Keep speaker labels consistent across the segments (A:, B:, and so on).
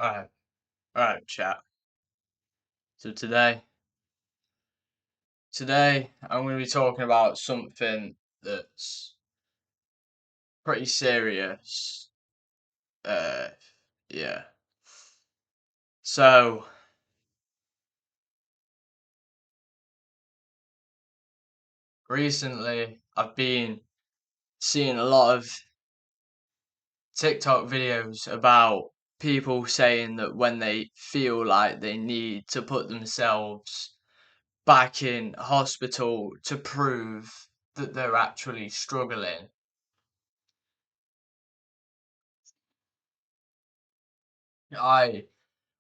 A: Alright, alright, chat. So today I'm going to be talking about something that's pretty serious. Uh, yeah. So recently I've been seeing a lot of TikTok videos about people saying that when they feel like they need to put themselves back in hospital to prove that they're actually struggling. I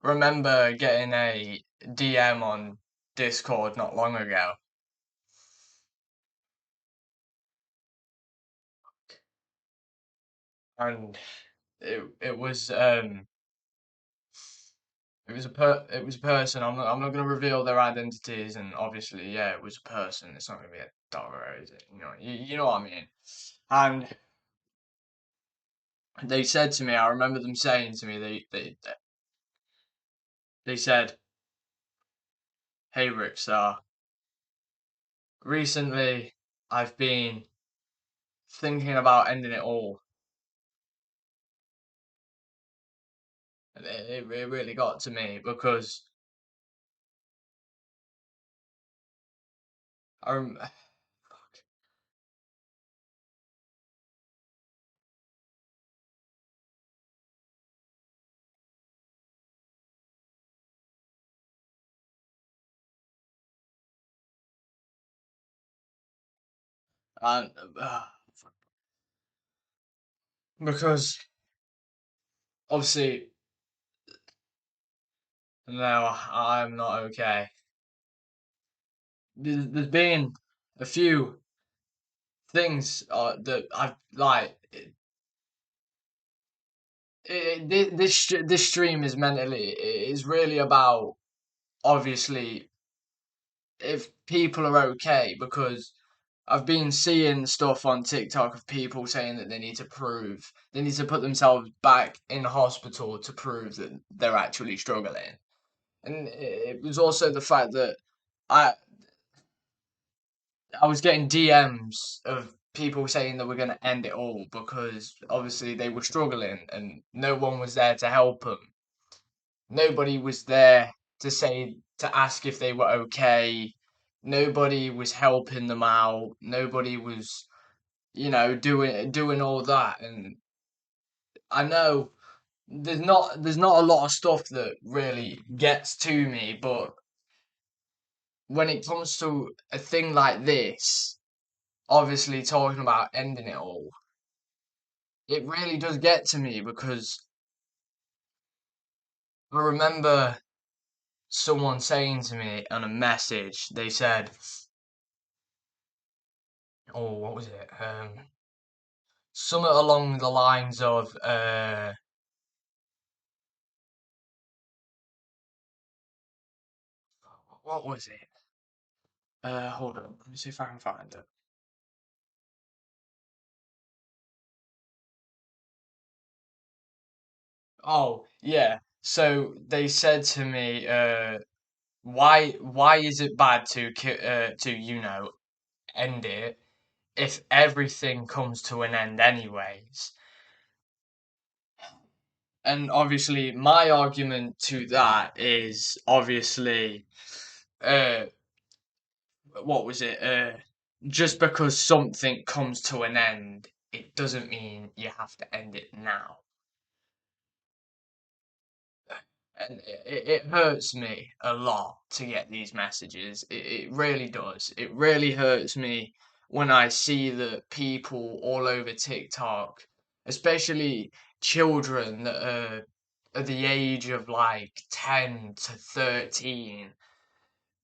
A: remember getting a DM on Discord not long ago, and it was a person. I'm not gonna reveal their identities, and obviously, yeah, it was a person. It's not gonna be a dog, or is it? You know what I mean. And they said to me, I remember them saying to me, they said, "Hey Rickstar, recently I've been thinking about ending it all." And it really got to me because I rem- and because obviously no, I'm not okay. There's been a few things that I've like. This stream is mentally is really about obviously if people are okay because I've been seeing stuff on TikTok of people saying that they need to put themselves back in hospital to prove that they're actually struggling. And it was also the fact that I I was getting DMs of people saying that we're going to end it all because obviously they were struggling and no one was there to help them. Nobody was there to say to ask if they were okay. Nobody was helping them out. Nobody was, doing all that. And I know there's not a lot of stuff that really gets to me, but when it comes to a thing like this, obviously talking about ending it all, it really does get to me because I remember someone saying to me on a message, they said, oh, what was it? Something along the lines of, what was it? Hold on, let me see if I can find it. Oh, yeah. So they said to me, why is it bad to end it if everything comes to an end anyways? And obviously, my argument to that is obviously, uh, what was it? Just because something comes to an end, it doesn't mean you have to end it now. And it hurts me a lot to get these messages. It really does. It really hurts me when I see that people all over TikTok, especially children that are at the age of like 10 to 13,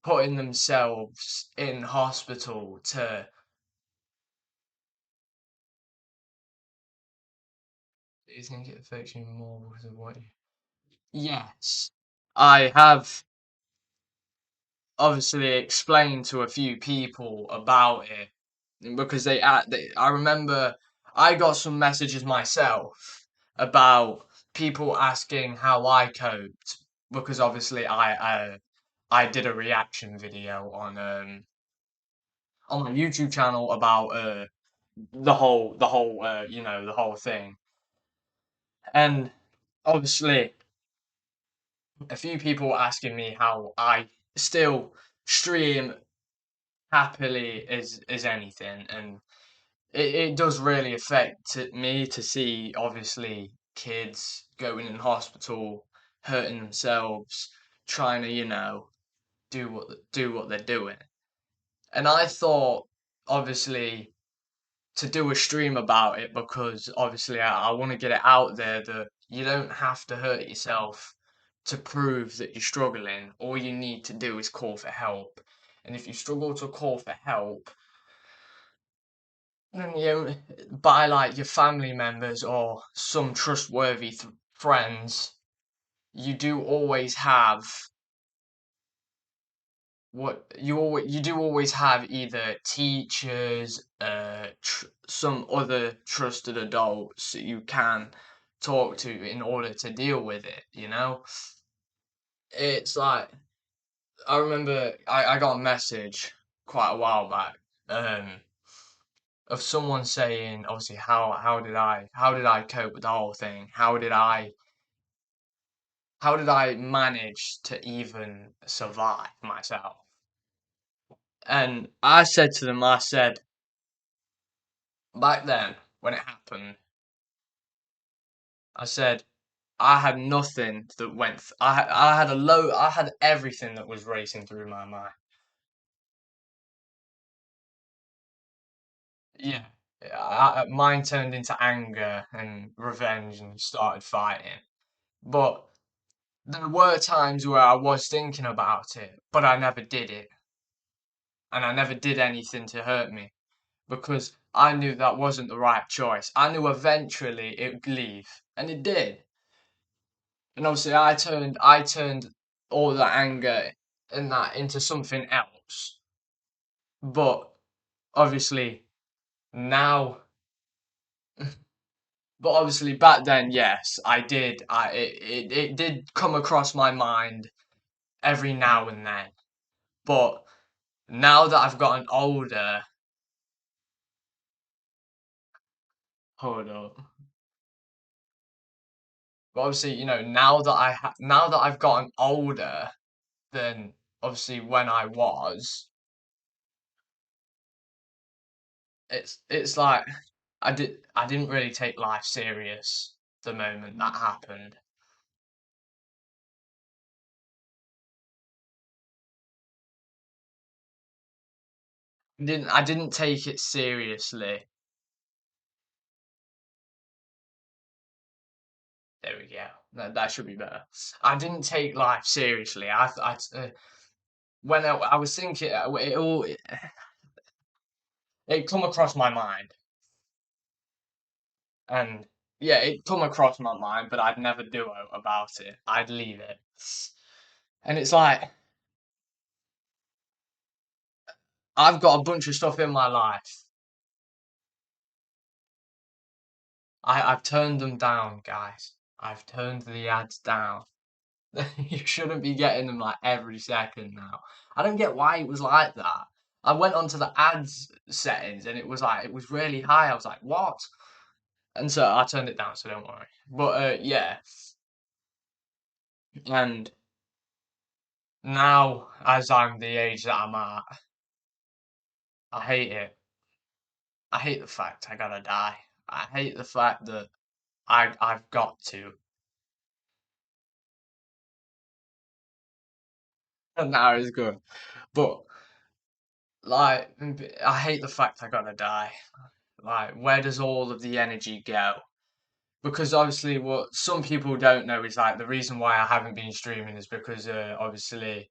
A: putting themselves in hospital to. Do you think it affects you more because of what you. Yes, I have obviously explained to a few people about it because I remember I got some messages myself about people asking how I coped because obviously I did a reaction video on my YouTube channel about the whole thing, and obviously a few people were asking me how I still stream happily as anything, and it does really affect me to see obviously kids going in hospital, hurting themselves, trying to do what they're doing. And I thought obviously to do a stream about it because obviously I want to get it out there that you don't have to hurt yourself to prove that you're struggling. All you need to do is call for help. And if you struggle to call for help, then by like your family members or some trustworthy friends, you do always have you do always have either teachers, some other trusted adults that you can talk to in order to deal with it, you know? It's like I remember I got a message quite a while back, of someone saying obviously how did I cope with the whole thing? How did I manage to even survive myself? And I said to them, I said, back then, when it happened, I said, I had nothing that I had everything that was racing through my mind. Yeah. Mine turned into anger and revenge and started fighting. But there were times where I was thinking about it, but I never did it. And I never did anything to hurt me because I knew that wasn't the right choice. I knew eventually it would leave, and it did. And obviously, I turned all that anger and that into something else. But obviously now, but obviously back then, yes, I did. It did come across my mind every now and then. But now that I've gotten older, hold up. But obviously, now that I've gotten older than obviously when I was, it's like I didn't really take life serious the moment that happened. I didn't take it seriously. There we go. That should be better. I didn't take life seriously. When I was thinking, it come across my mind, and yeah, it come across my mind, but I'd never do about it. I'd leave it, and it's like I've got a bunch of stuff in my life. I've turned them down, guys. I've turned the ads down. You shouldn't be getting them like every second now. I don't get why it was like that. I went onto the ads settings and it was really high. I was like, what? And so I turned it down, so don't worry. But yeah, and now as I'm the age that I'm at, I hate it. I hate the fact I gotta die. I hate the fact that I've got to. And now it's good. But like I hate the fact I gotta die. Like where does all of the energy go? Because obviously what some people don't know is like the reason why I haven't been streaming is because obviously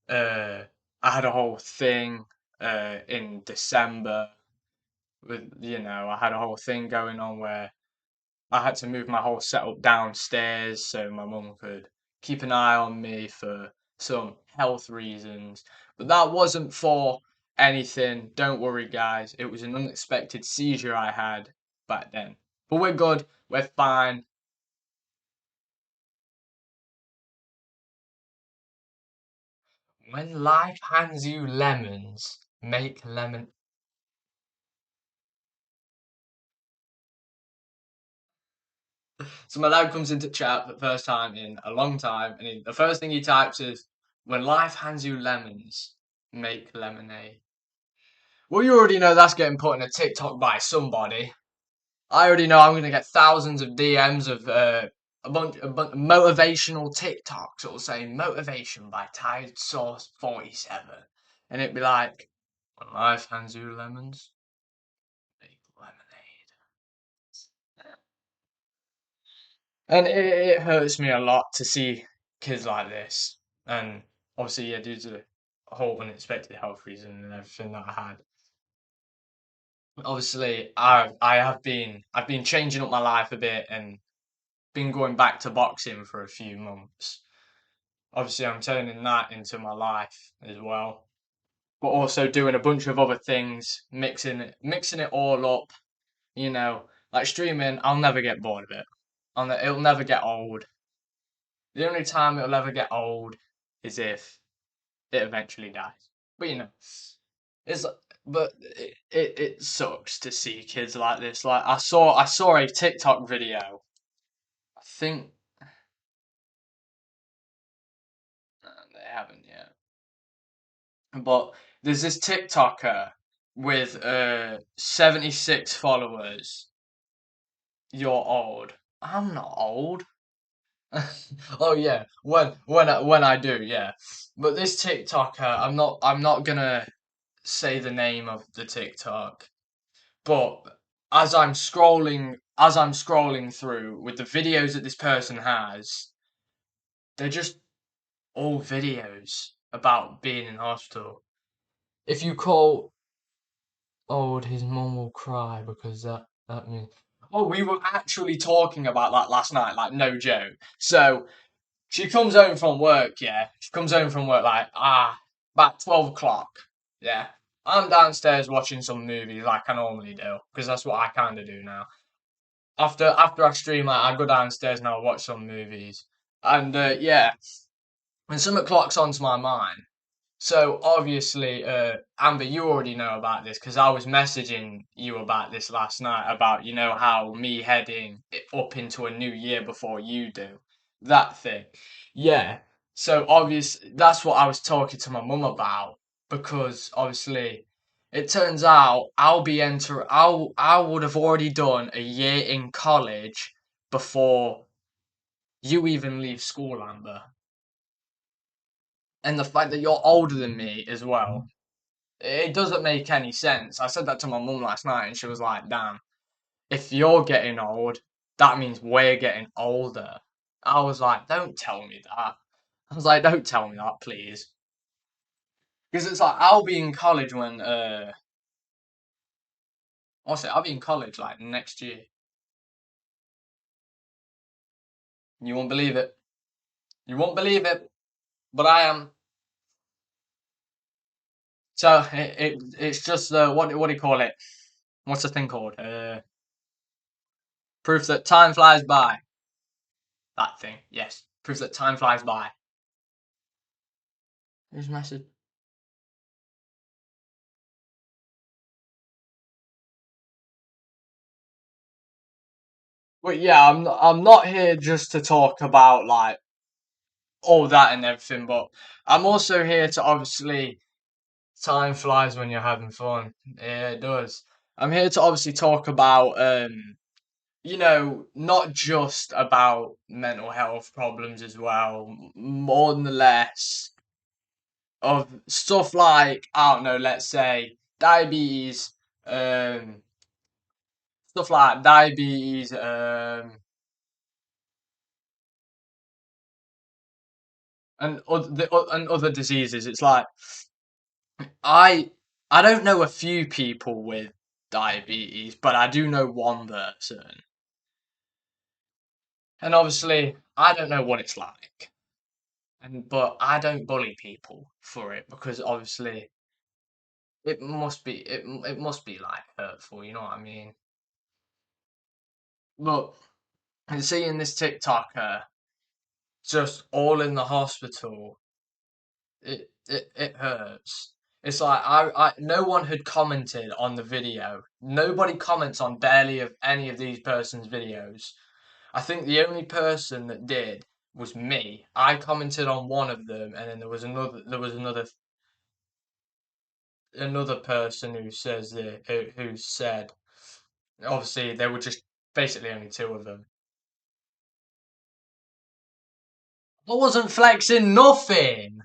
A: uh I had a whole thing in December with I had a whole thing going on where I had to move my whole setup downstairs so my mum could keep an eye on me for some health reasons. But that wasn't for anything. Don't worry, guys. It was an unexpected seizure I had back then. But we're good. We're fine. When life hands you lemons, make lemon. So my dad comes into chat for the first time in a long time, and the first thing he types is, "When life hands you lemons, make lemonade." Well, you already know that's getting put in a TikTok by somebody. I already know I'm gonna get thousands of DMs of a bunch of motivational TikToks that'll say "motivation" by Tide Source 47, and it'd be like, "When life hands you lemons, make lemonade." And it hurts me a lot to see kids like this. And obviously, yeah, due to the whole unexpected health reason and everything that I had. Obviously, I've been changing up my life a bit and been going back to boxing for a few months. Obviously, I'm turning that into my life as well. But also doing a bunch of other things, mixing it all up, like streaming, I'll never get bored of it. It'll never get old. The only time it'll ever get old is if it eventually dies. But it's but it sucks to see kids like this. Like I saw a TikTok video. I think they haven't yet. But there's this TikToker with 76 followers. You're old. I'm not old. Oh yeah, when I do, yeah. But this TikToker, I'm not gonna say the name of the TikTok, but as I'm scrolling through with the videos that this person has, they're just all videos about being in hospital. If you call old, his mum will cry because that means. Oh, we were actually talking about that last night, like no joke. So she comes home from work, yeah. She comes home from work like about 12 o'clock. Yeah. I'm downstairs watching some movies like I normally do, because that's what I kinda do now. After I stream, like I go downstairs and I'll watch some movies. And yeah, when something clocks onto my mind. So obviously, Amber, you already know about this because I was messaging you about this last night about how me heading up into a new year before you do, that thing. Yeah. So obviously that's what I was talking to my mum about, because obviously it turns out I would have already done a year in college before you even leave school, Amber. And the fact that you're older than me as well, it doesn't make any sense. I said that to my mum last night, and she was like, "Damn, if you're getting old, that means we're getting older." I was like, "Don't tell me that." I was like, "Don't tell me that, please." Because it's like I'll be in college when I'll be in college like next year. You won't believe it. You won't believe it, but I am. So it's just what do you call it? What's the thing called? Proof that time flies by. That thing, yes. Proof that time flies by. Who's message? But yeah, I'm not here just to talk about like all that and everything, but I'm also here to obviously time flies when you're having fun. Yeah, it does. I'm here to obviously talk about not just about mental health problems as well, more than the less of stuff like, I don't know, let's say diabetes, um stuff like diabetes, and other diseases. It's like I I don't know a few people with diabetes, but I do know one person, and obviously I don't know what it's like, but I don't bully people for it because obviously it must be like hurtful. You know what I mean? But seeing this TikToker just all in the hospital. it hurts. It's like no one had commented on the video. Nobody comments on barely of any of these persons' videos. I think the only person that did was me. I commented on one of them, and then there was another person who says that who said, obviously there were just basically only two of them. I wasn't flexing nothing.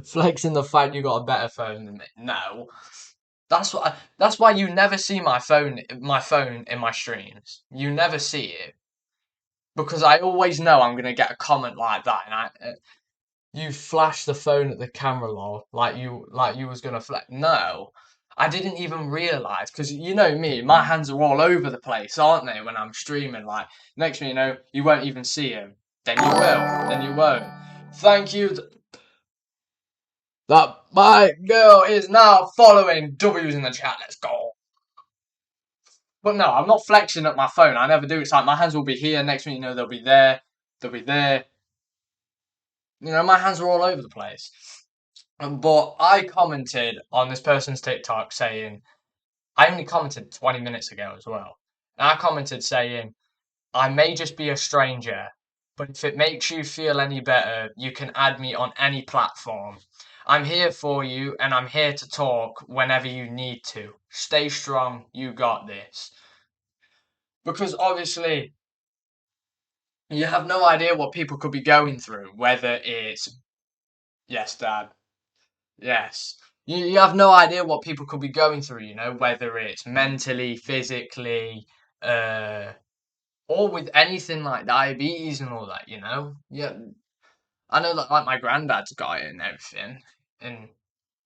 A: Flexing the fact you got a better phone than me. No. That's why you never see my phone in my streams. You never see it because I always know I'm gonna get a comment like that, and you flash the phone at the camera, lol, like you was gonna flex. No, I didn't even realize because you know me, my hands are all over the place, aren't they? When I'm streaming, like next thing you know, you won't even see him. Then you will. Then you won't. Thank you. That my girl is now following W's in the chat. Let's go. But no, I'm not flexing at my phone. I never do. It's like my hands will be here. Next thing you know, they'll be there. They'll be there. You know, my hands are all over the place. But I commented on this person's TikTok saying, I only commented 20 minutes ago as well. And I commented saying, I may just be a stranger, but if it makes you feel any better, you can add me on any platform. I'm here for you and I'm here to talk whenever you need to. Stay strong, you got this. Because obviously, you have no idea what people could be going through, whether it's, yes, Dad, yes. You have no idea what people could be going through, whether it's mentally, physically, uh, or with anything like diabetes and all that. Yeah, I know that like my granddad's got it and everything, and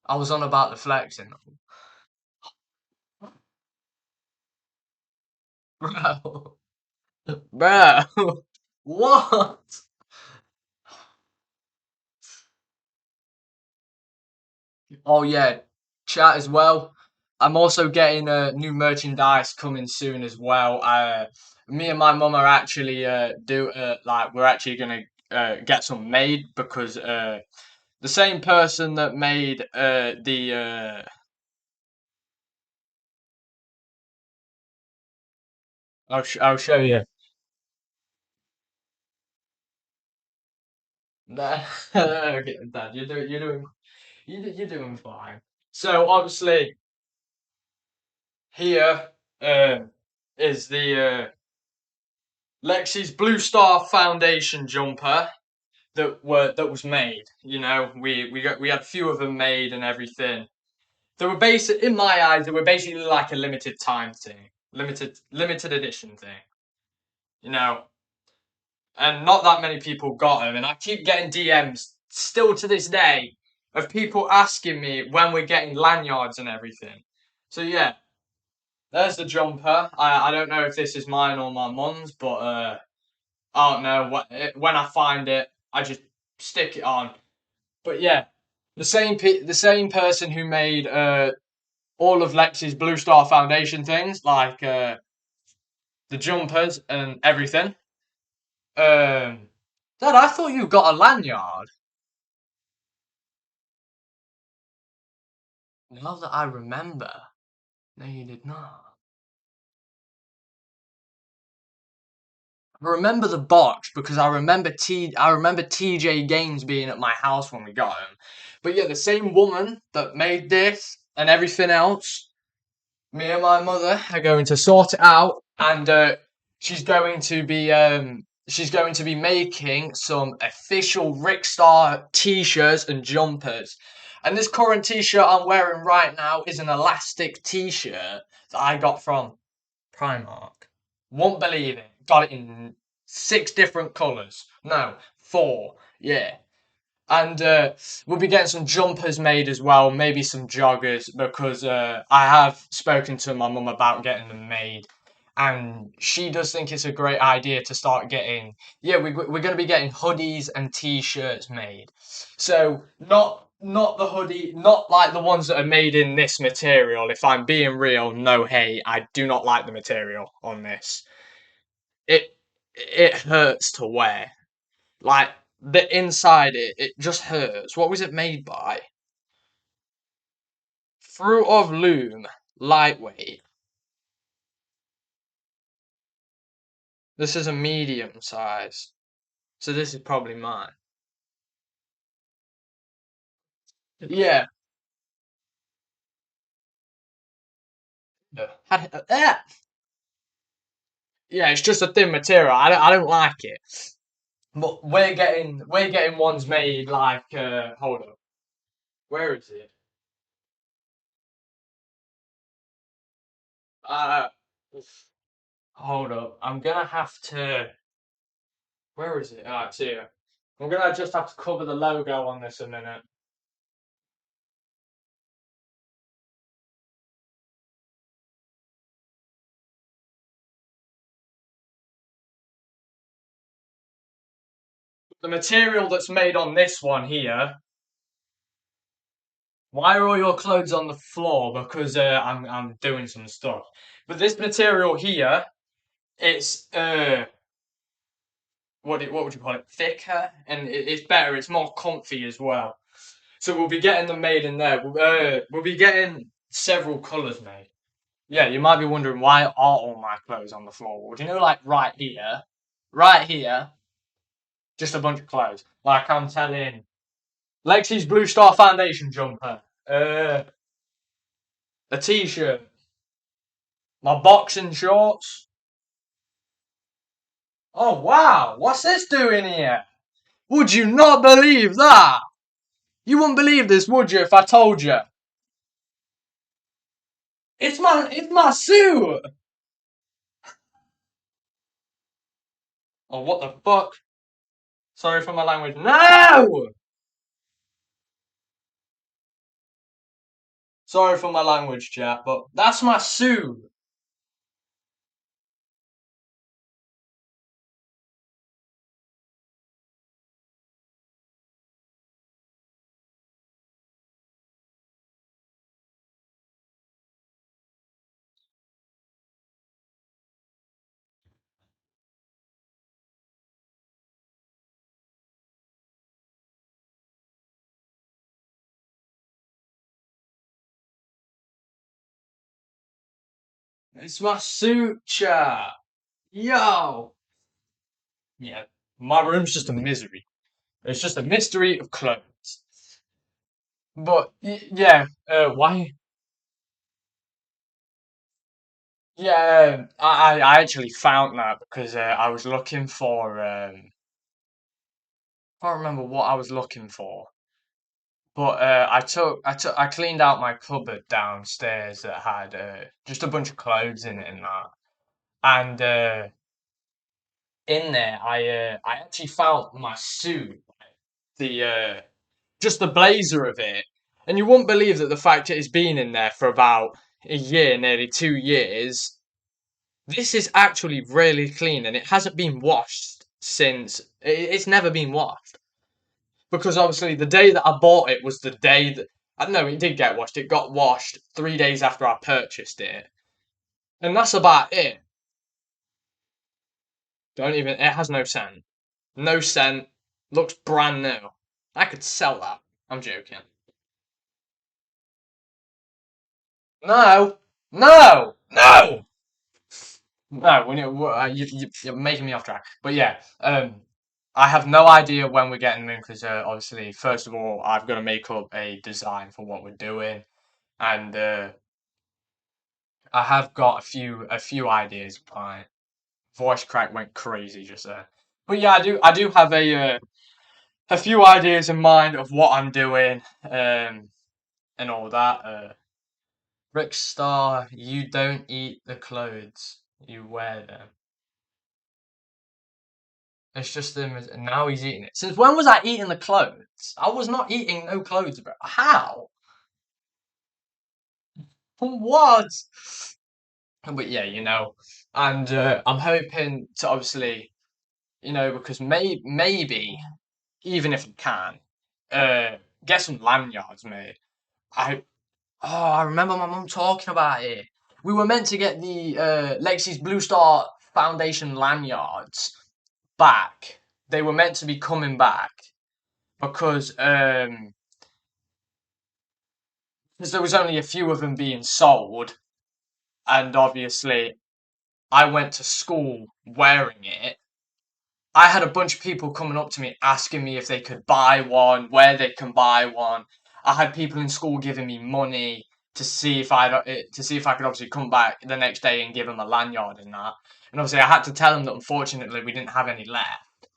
A: I was on about the flexing, bro, bro, what? Oh yeah, chat as well. I'm also getting new merchandise coming soon as well. Me and my mum are actually we're actually gonna get some made because the same person that made the I'll show you. Nah, okay, Dad, you're doing fine. So obviously here uh, is the Lexi's Blue Star Foundation jumper that was made. We had a few of them made and everything. They were basic in my eyes. They were basically like a limited time thing, limited edition thing. You know, and not that many people got them. And I keep getting DMs still to this day of people asking me when we're getting lanyards and everything. So yeah, there's the jumper. I don't know if this is mine or my mum's, but I don't know. When I find it, I just stick it on. But yeah, the same person who made all of Lexi's Blue Star Foundation things, like the jumpers and everything. Dad, I thought you got a lanyard. Now that I remember, no, you did not. I remember the box because I remember TJ Gaines being at my house when we got him. But yeah, the same woman that made this and everything else, me and my mother are going to sort it out, and she's going to be making some official Rickstar t-shirts and jumpers. And this current t-shirt I'm wearing right now is an elastic t-shirt that I got from Primark. Won't believe it. Got it in 6 different colours. No, 4. Yeah. And we'll be getting some jumpers made as well, maybe some joggers, because I have spoken to my mum about getting them made. And she does think it's a great idea to start getting, yeah, we're going to be getting hoodies and t-shirts made. So not the hoodie, not like the ones that are made in this material. If I'm being real, no, hey, I do not like the material on this. It it hurts to wear. Like the inside it just hurts. What was it made by? Fruit of loom, lightweight. This is a medium size, so this is probably mine. Yeah. Yeah, it's just a thin material. I don't like it. But we're getting ones made like hold up. Where is it? Uh hold up. I'm gonna have to where is it? Ah, it's here. I'm gonna just have to cover the logo on this a minute. The material that's made on this one here. Why are all your clothes on the floor? Because I'm doing some stuff. But this material here, it's what would you call it? Thicker and it's better. It's more comfy as well. So we'll be getting them made in there. We'll be getting several colours made. Yeah, you might be wondering why are all my clothes on the floor? Well, do you know, like right here, just a bunch of clothes. Like I'm telling Lexi's Blue Star Foundation jumper, a t-shirt, my boxing shorts. Oh wow, what's this doing here? Would you not believe that? You wouldn't believe this, would you, if I told you? It's my suit. Oh, what the fuck? Sorry for my language. No! Sorry for my language, chat, but that's my suit. It's my suit, chat. Yo! Yeah, my room's just a misery. It's just a mystery of clothes. But, yeah, why? Yeah, I actually found that because I was looking for, I can't remember what I was looking for. But I cleaned out my cupboard downstairs that had just a bunch of clothes in it and that. And in there, I actually found my suit, the just the blazer of it, and you wouldn't believe that the fact it has been in there for about a year, nearly 2 years. This is actually really clean, and it hasn't been washed since. It's never been washed because obviously the day that I bought it was the day that. I know it did get washed. It got washed 3 days after I purchased it, and that's about it. Don't even. It has no scent. No scent. Looks brand new. I could sell that. I'm joking. No, no, no, no. You're making me off track. But yeah, I have no idea when we're getting them in because obviously, first of all, I've got to make up a design for what we're doing, and I have got a few ideas. My voice crack went crazy just there. But yeah, I do have a few ideas in mind of what I'm doing, and all that. Rick Star, you don't eat the clothes, you wear them. It's just them. Now he's eating it. Since when was I eating the clothes? I was not eating no clothes, bro. How? What? But yeah, and I'm hoping to obviously, because maybe even if I can, uh, get some lanyards made. I I remember my mum talking about it. We were meant to get the Lexi's Blue Star Foundation lanyards back. they were meant to be coming back because there was only a few of them being sold, and obviously I went to school wearing it. I had a bunch of people coming up to me asking me if they could buy one, where they can buy one. I had people in school giving me money to see if I could obviously come back the next day and give them a lanyard and that. And obviously I had to tell them that unfortunately we didn't have any left.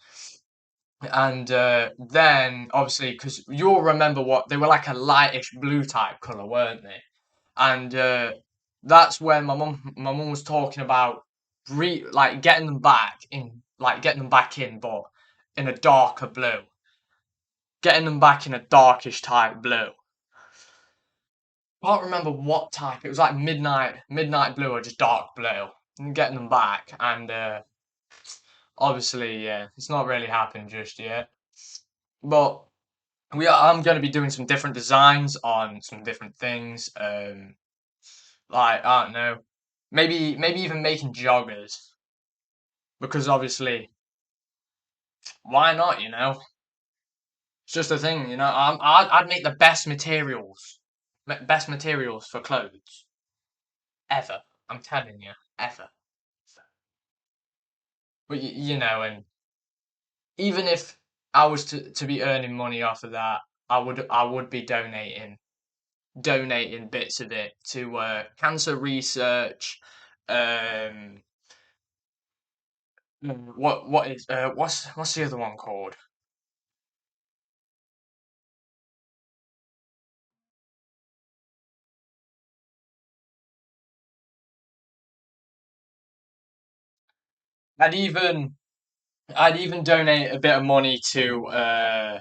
A: And then obviously because you'll remember what they were, like a lightish blue type color, weren't they? And that's when my mum was talking about like getting them back in, like getting them back in, but in a darker blue, getting them back in a darkish type blue. I can't remember what type. It was like midnight blue or just dark blue. And getting them back, and obviously, yeah, it's not really happened just yet. But I'm going to be doing some different designs on some different things. Like I don't know, maybe even making joggers because obviously why not? It's just a thing. I'd make the best materials for clothes ever. I'm telling you, ever. But and even if I was to be earning money off of that, I would be donating bits of it to cancer research. Um, what's the other one called? I'd even I'd even donate a bit of money to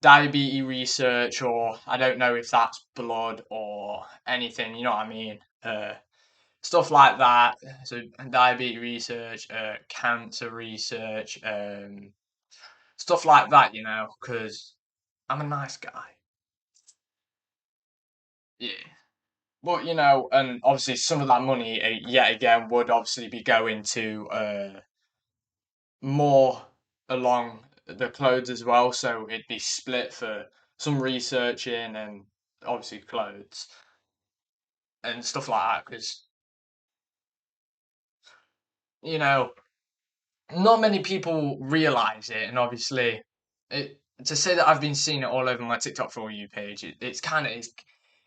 A: diabetes research, or I don't know if that's blood or anything. You know what I mean? Stuff like that. So diabetes research, cancer research, stuff like that. Because I'm a nice guy. Yeah. But and obviously some of that money, yet again, would obviously be going to more along the clothes as well. So it'd be split for some researching and obviously clothes and stuff like that. Because you know, not many people realize it, and obviously, to say that I've been seeing it all over my TikTok for you page, it's kind of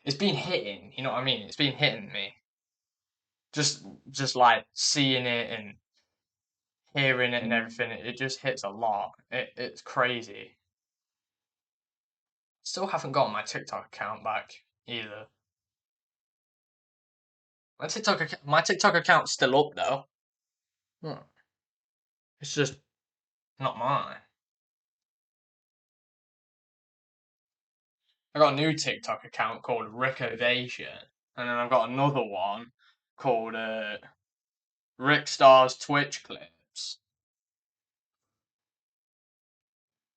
A: it's been hitting. You know what I mean? It's been hitting me. Just like seeing it and hearing it and everything, it just hits a lot. It's crazy. Still haven't got my TikTok account back either. My TikTok account's still up though. Hmm. It's just not mine. I got a new TikTok account called Rick Ovation, and then I've got another one called Rick Stars Twitch Clips.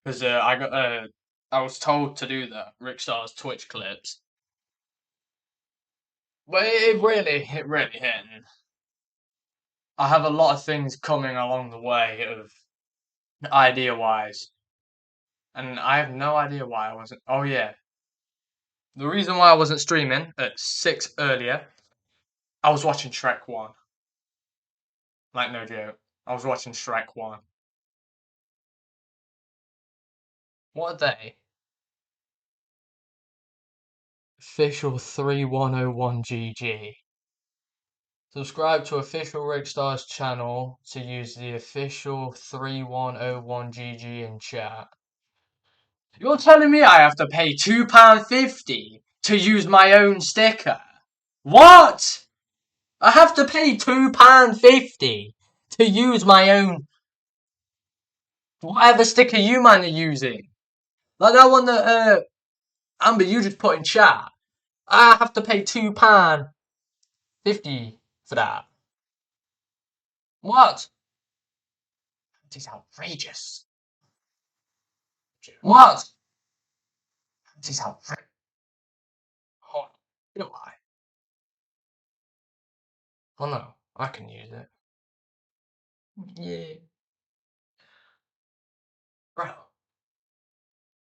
A: Because I was told to do that, Rick Stars Twitch Clips. But it really hit. I have a lot of things coming along the way of idea wise, and I have no idea why I wasn't. Oh yeah, the reason why I wasn't streaming at 6 earlier, I was watching Shrek 1. Like, no joke. I was watching Shrek 1. What are they? Official 3101GG. Subscribe to official Regstars channel to use the official 3101GG in chat. You're telling me I have to pay £2.50 to use my own sticker? What? I have to pay £2.50 to use my own whatever sticker you man are using. Like that one that Amber you just put in chat. I have to pay £2.50 for that. What? That is outrageous. What? That is outrageous. Hold on. Do I? Oh no, I can use it. Yeah. Bro,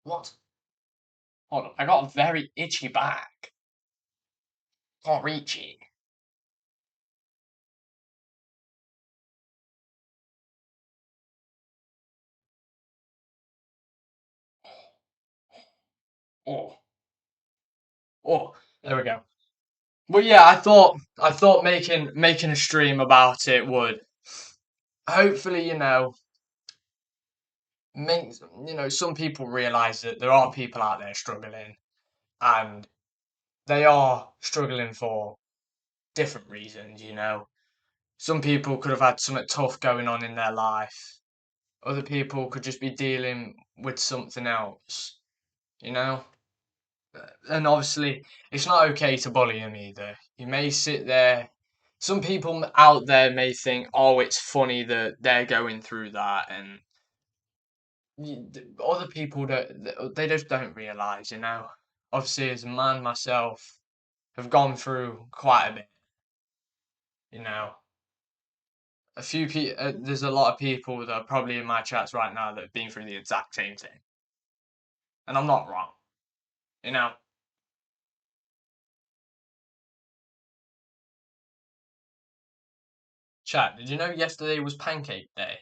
A: what? Hold on, I got a very itchy back. Can't reach it. Oh, oh, there we go. But yeah, I thought making a stream about it would hopefully, make some people realize that there are people out there struggling, and they are struggling for different reasons. Some people could have had something tough going on in their life. Other people could just be dealing with something else, you know? And obviously, it's not okay to bully them either. You may sit there. Some people out there may think, oh, it's funny that they're going through that, and other people that they just don't realize. Obviously, as a man myself, have gone through quite a bit. You know, there's a lot of people that are probably in my chats right now that have been through the exact same thing, and I'm not wrong. You know, chat. Did you know yesterday was Pancake Day?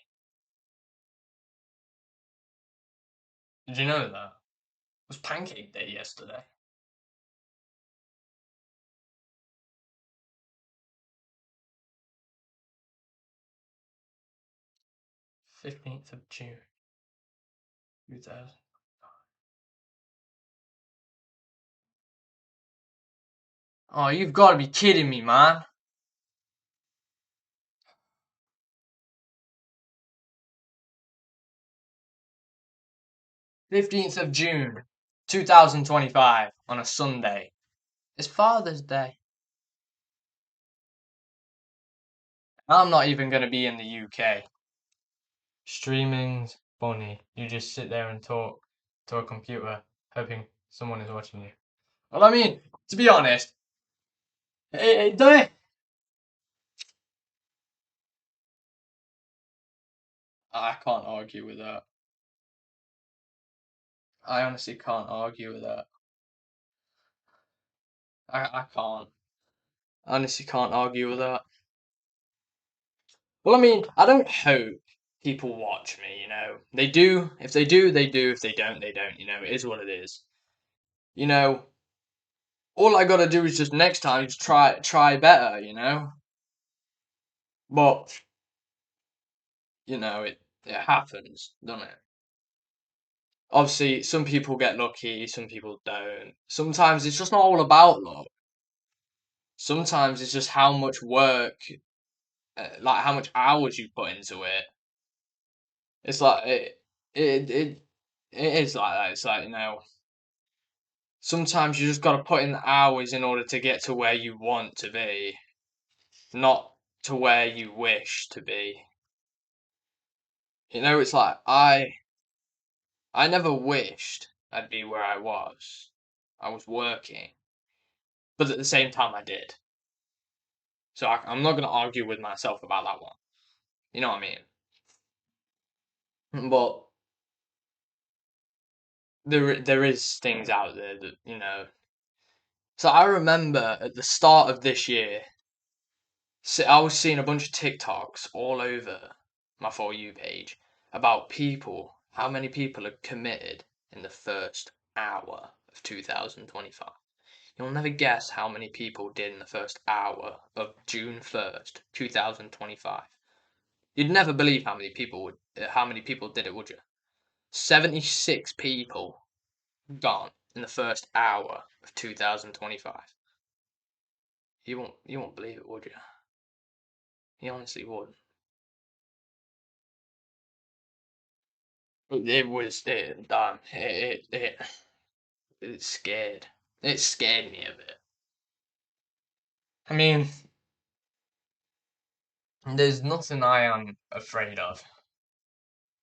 A: Did you know that? It was Pancake Day yesterday. 15th of June, 2000. Oh, you've got to be kidding me, man. 15th of June, 2025, on a Sunday. It's Father's Day. I'm not even going to be in the UK. Streaming's funny. You just sit there and talk to a computer, hoping someone is watching you. Well, I mean, to be honest, don't I can't argue with that. I honestly can't argue with that. I can't. I honestly can't argue with that. Well, I mean, I don't hope people watch me. They do. If they do, they do. If they don't, they don't. It is what it is. You know, all I gotta do is just next time just try better. But it happens, doesn't it? Obviously, some people get lucky, some people don't. Sometimes it's just not all about luck. Sometimes it's just how much work, like how much hours you put into it. It's like it, it, it is like that. It's like sometimes you just got to put in the hours in order to get to where you want to be, not to where you wish to be. It's like I never wished I'd be where I was. I was working, but at the same time I did. So I'm not gonna argue with myself about that one. You know what I mean? But there is things out there that. So I remember at the start of this year, I was seeing a bunch of TikToks all over my For You page about people, how many people had committed in the first hour of 2025. You'll never guess how many people did in the first hour of June 1st, 2025. You'd never believe how many people did it, would you? 76 people gone in the first hour of 2025. You won't believe it, would you? You honestly would. It was it, it scared. It scared me a bit. I mean, there's nothing I am afraid of.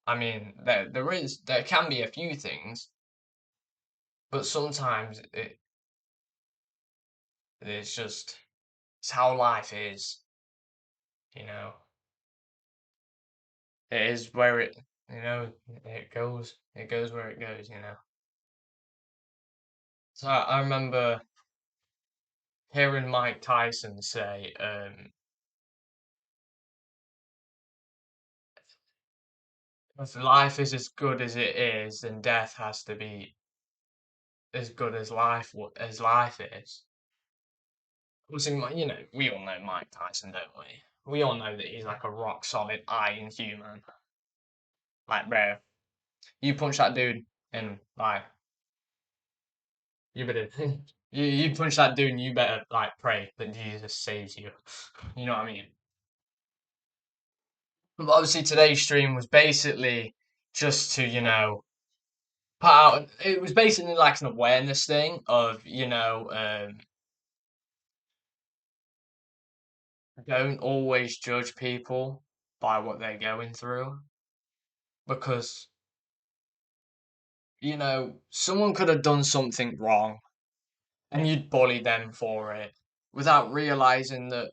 A: I mean, there can be a few things, but sometimes it's how life is, you know. It is where it You know, it goes where it goes. You know. So I remember hearing Mike Tyson say, "If life is as good as it is, then death has to be as good as life is." Obviously, you know, we all know Mike Tyson, don't we? We all know that he's like a rock solid iron human. Like, bro, you punch that dude, and like, you better, you punch that dude, and you better like pray that Jesus saves you. You know what I mean? But obviously, today's stream was basically just to, put out. It was basically like an awareness thing of, don't always judge people by what they're going through because someone could have done something wrong and you'd bully them for it without realizing that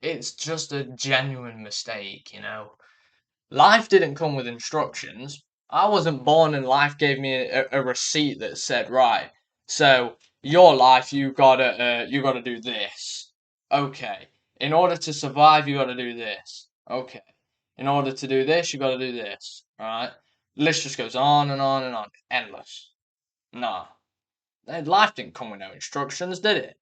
A: it's just a genuine mistake. Life didn't come with instructions. I wasn't born and life gave me a receipt that said, right, so your life, you gotta do this. Okay. In order to survive, you gotta do this. Okay. In order to do this, you gotta do this. Alright? List just goes on and on and on. Endless. Nah. Life didn't come with no instructions, did it?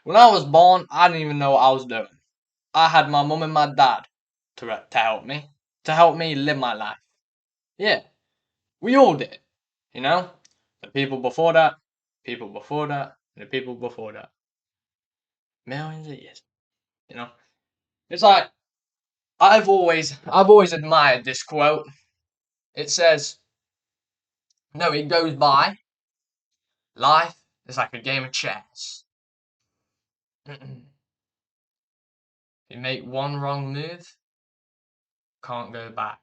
A: When I was born, I didn't even know what I was doing. I had my mum and my dad to help me live my life. Yeah, we all did. You know, the people before that, people before that, and the people before that. Millions of years. You know, it's like I've always admired this quote. It says, "No, it goes by. Life is like a game of chess. If you make one wrong move, can't go back.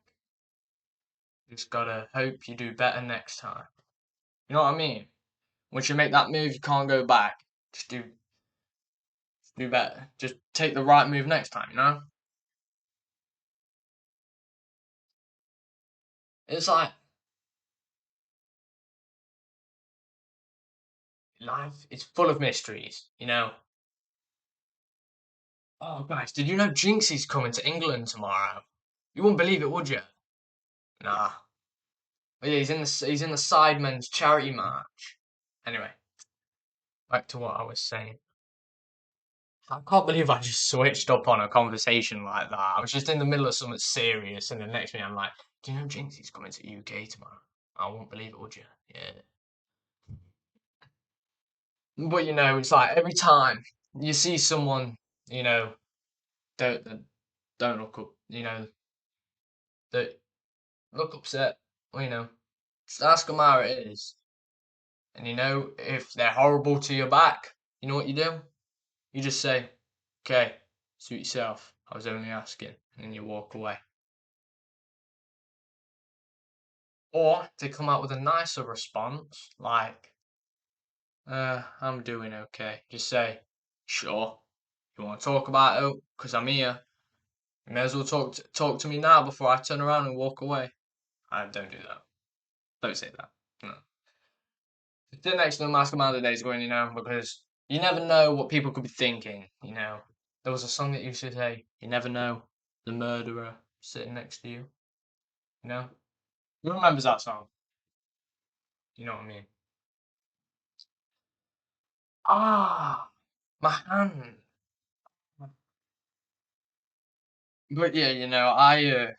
A: Just gotta hope you do better next time." You know what I mean? Once you make that move, you can't go back. Just do better. Just take the right move next time. It's like life is full of mysteries. Oh, guys, did you know Jinxie's coming to England tomorrow? You wouldn't believe it, would you? Nah. Oh yeah, he's in the Sidemen's charity march. Anyway, back to what I was saying. I can't believe I just switched up on a conversation like that. I was just in the middle of something serious, and the next minute I'm like, "Do you know Jinxie's coming to UK tomorrow?" I won't believe it, would you? Yeah. But it's like every time you see someone, you know, don't look up, that look upset, just ask them how it is. And if they're horrible to your back, you know what you do? You just say, "Okay, suit yourself. I was only asking," and then you walk away. Or they come out with a nicer response, like, I'm doing okay. Just say, "Sure. You want to talk about it? Because I'm here. You may as well talk to me now before I turn around and walk away." I don't do that. Don't say that. No. Sit next to them, ask them how the day's going, because you never know what people could be thinking. There was a song that used to say, "You never know the murderer sitting next to you." You know? Who remembers that song? You know what I mean? Ah, my hand. But yeah,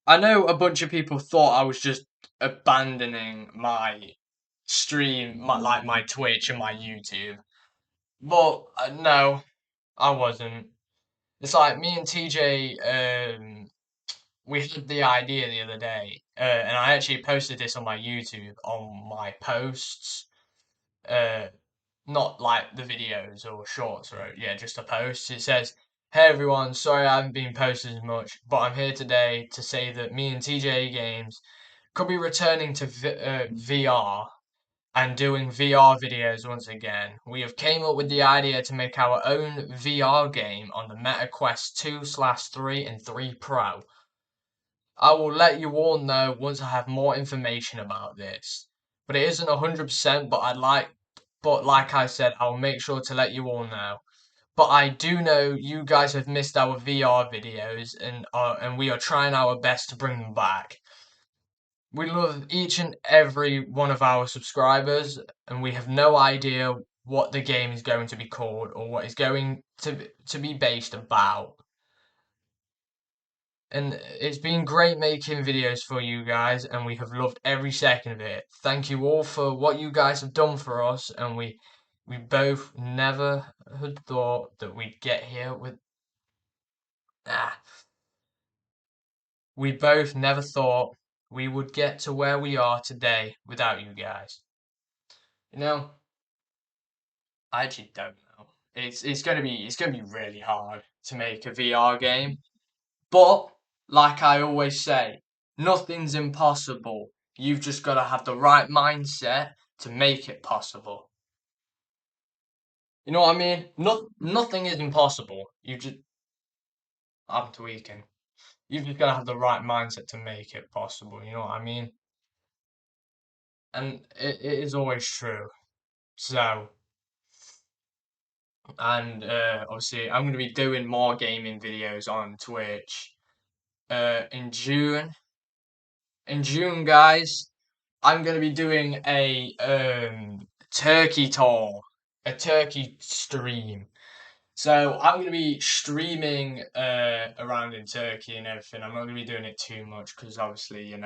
A: I know a bunch of people thought I was just abandoning my stream, my Twitch and my YouTube. But no, I wasn't. It's like me and TJ, we had the idea the other day, and I actually posted this on my YouTube on my posts, uh, not like the videos or shorts, or yeah, just a post. It says, "Hey everyone, sorry I haven't been posting as much, but I'm here today to say that me and TJ Games could be returning to VR and doing VR videos once again. We have came up with the idea to make our own VR game on the Meta Quest 2/3 and 3 Pro. I will let you all know once I have more information about this. But it isn't 100%, but like I said, I'll make sure to let you all know. But I do know you guys have missed our VR videos, and we are trying our best to bring them back. We love each and every one of our subscribers, and we have no idea what the game is going to be called or what it's going to be based about. And it's been great making videos for you guys, and we have loved every second of it. Thank you all for what you guys have done for us, and we both never had thought that we'd get here with ah, we both never thought we would get to where we are today without you guys. You know, I actually don't know. It's gonna be really hard to make a VR game. But like I always say, nothing's impossible. You've just got to have the right mindset to make it possible. You know what I mean? Nothing is impossible. I'm tweaking. You've just got to have the right mindset to make it possible. You know what I mean? And it is always true. So, and obviously, I'm going to be doing more gaming videos on Twitch. In June, guys, I'm going to be doing a Turkey tour, a Turkey stream. So I'm going to be streaming around in Turkey and everything. I'm not going to be doing it too much because obviously, um,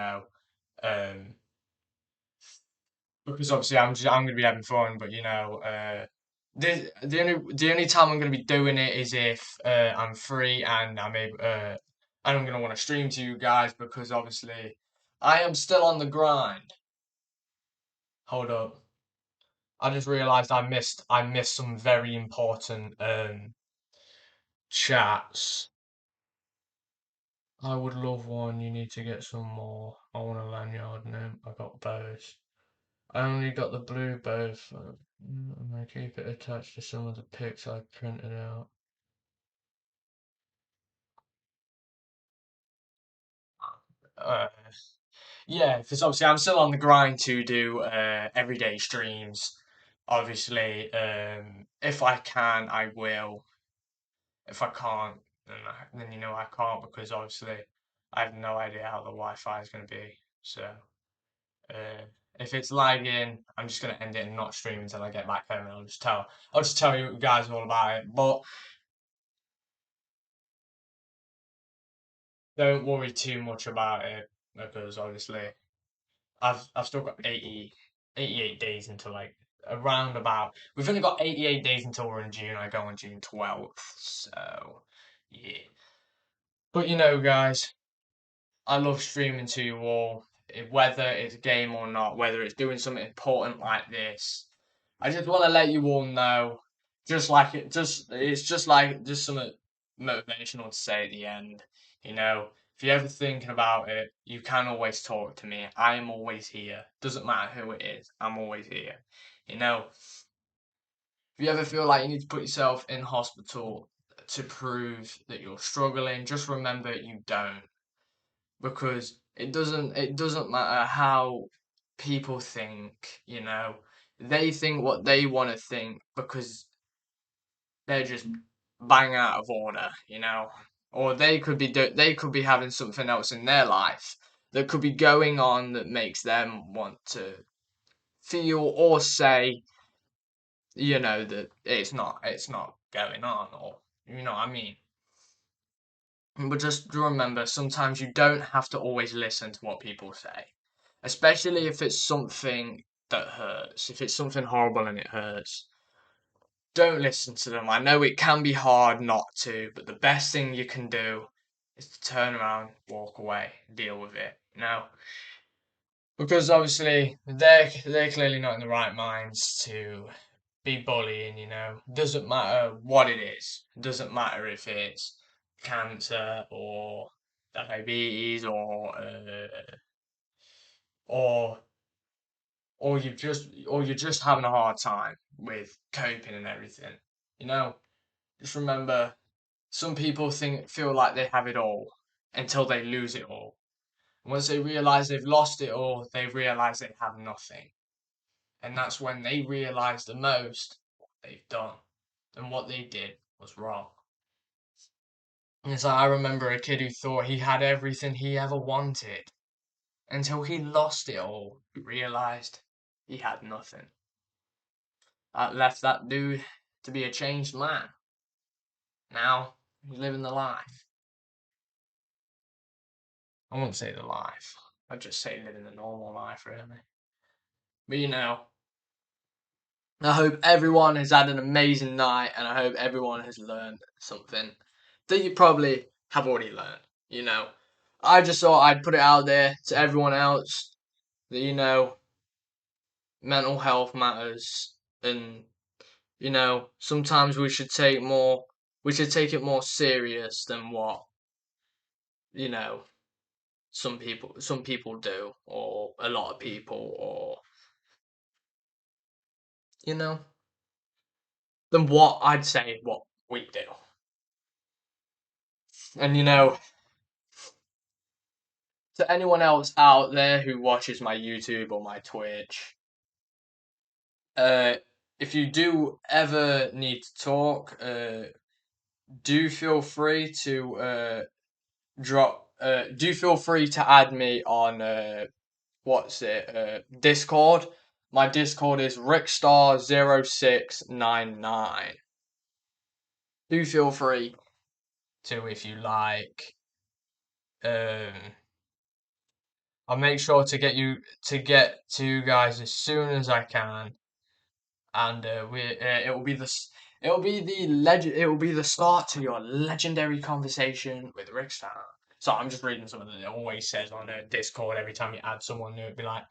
A: I'm going to be having fun. But the only time I'm going to be doing it is if I'm free and and I'm going to want to stream to you guys because obviously I am still on the grind. Hold up. I just realised I missed some very important chats. I would love one. You need to get some more. I want a lanyard now. I got both. I only got the blue both. I'm gonna keep it attached to some of the pics I printed out. Uh, yeah, because obviously I'm still on the grind to do everyday streams. Obviously, if I can, I will. If I can't, then I can't because obviously I have no idea how the Wi-Fi is going to be. So uh, if it's lagging, I'm just going to end it and not stream until I get back home, and I'll just tell you guys all about it. But don't worry too much about it because obviously I've still got 88 days until like around about. We've only got 88 days until we're in June. I go on June 12th, so yeah. But guys. I love streaming to you all, whether it's a game or not, whether it's doing something important like this. I just want to let you all know, it's just something motivational to say at the end. If you're ever thinking about it, you can always talk to me. I am always here. Doesn't matter who it is, I'm always here. If you ever feel like you need to put yourself in hospital to prove that you're struggling, just remember you don't because it doesn't matter how people think. They think what they want to think because they're just bang out of order. Or they could be having something else in their life that could be going on that makes them want to feel or say that it's not going on, or you know what I mean. But just remember, sometimes you don't have to always listen to what people say, especially if it's something that hurts, if it's something horrible and it hurts. Don't listen to them. I know it can be hard not to, but the best thing you can do is to turn around, walk away, deal with it. Because obviously they're clearly not in the right minds to be bullying. Doesn't matter what it is. Doesn't matter if it's cancer or diabetes or you're just having a hard time with coping and everything. You know, just remember some people feel like they have it all until they lose it all. Once they realise they've lost it all, they realise they have nothing. And that's when they realise the most what they've done and what they did was wrong. And so I remember a kid who thought he had everything he ever wanted until he lost it all. He realised he had nothing. That left that dude to be a changed man. Now he's living the life. I wouldn't say the life. I'd just say living the normal life, really. But I hope everyone has had an amazing night, and I hope everyone has learned something that you probably have already learned. I just thought I'd put it out there to everyone else that, mental health matters, and, sometimes we should take it more serious than what, you know, some people do, or a lot of people, or, you know, than what I'd say what we do. And, to anyone else out there who watches my YouTube or my Twitch, uh, if you do ever need to talk, do feel free to do feel free to add me on Discord. My Discord is rickstar0699. Do feel free to if you like. Um, I'll make sure to get to you guys as soon as I can, and it will be the start to your legendary conversation with Rickstar. So I'm just reading something that it always says on Discord every time you add someone new. It'd be like,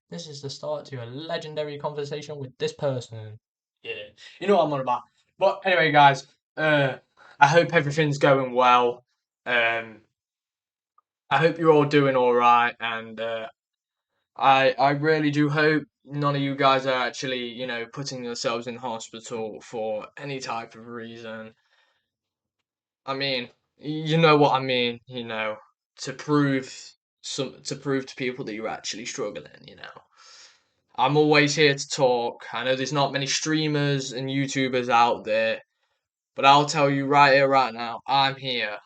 A: "This is the start to your legendary conversation with this person." Yeah, you know what I'm on about. But anyway, guys, I hope everything's going well. Um, I hope you're all doing all right, and I really do hope none of you guys are actually, putting yourselves in hospital for any type of reason. I mean, you know what I mean, to prove to people that you're actually struggling. I'm always here to talk. I know there's not many streamers and YouTubers out there, but I'll tell you right here, right now, I'm here.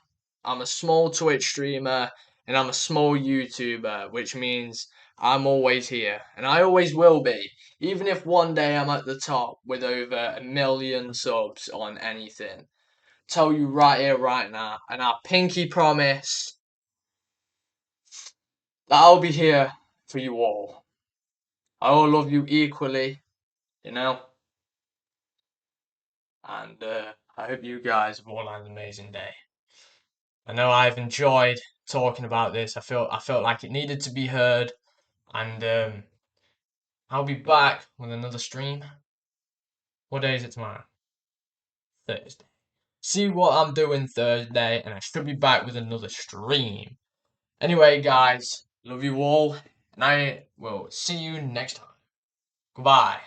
A: I'm a small Twitch streamer and I'm a small YouTuber, which means I'm always here. And I always will be. Even if one day I'm at the top with over 1 million subs on anything. Tell you right here, right now. And I pinky promise that I'll be here for you all. I all love you equally, you know? And I hope you guys have all had an amazing day. I know I've enjoyed talking about this. I felt like it needed to be heard, and I'll be back with another stream. What day is it tomorrow? Thursday. See what I'm doing Thursday, and I should be back with another stream. Anyway, guys, love you all, and I will see you next time. Goodbye.